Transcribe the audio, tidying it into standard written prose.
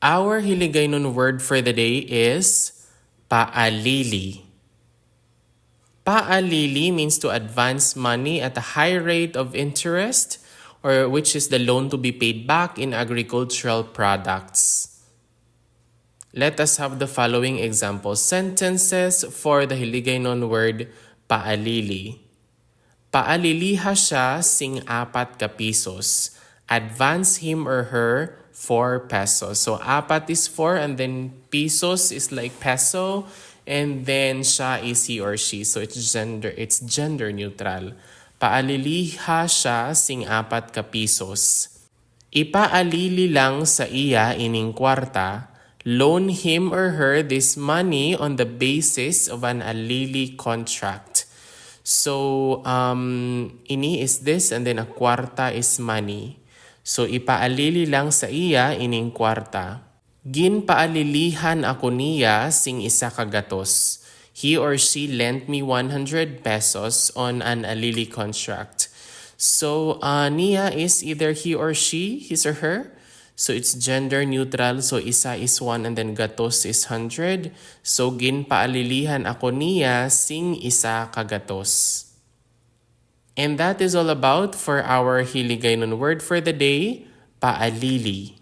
Our Hiligaynon word for the day is paalili. Paalili means to advance money at a high rate of interest, or which is the loan to be paid back in agricultural products. Let us have the following example sentences for the Hiligaynon word paalili. Paaliliha siya sing 4 pisos. Advance him or her 4 pesos. So 4 is 4 and then pesos is like peso and then siya is he or she. So it's gender neutral. Paaliliha siya sing 4 pisos. Ipaalili lang sa iya ining kwarta. Loan him or her this money on the basis of an alili contract. So, ini is this and then a kwarta is money. So, ipaalili lang sa iya ining kwarta. Ginpaalilihan ako niya sing isa ka gatos. He or she lent me 100 pesos on an alili contract. So, niya is either he or she, his or her. So, it's gender neutral. So, isa is 1 and then gatos is 100. So, ginpaalilihan ako niya sing isa ka gatos. And that is all about for our Hiligaynon word for the day, paalili.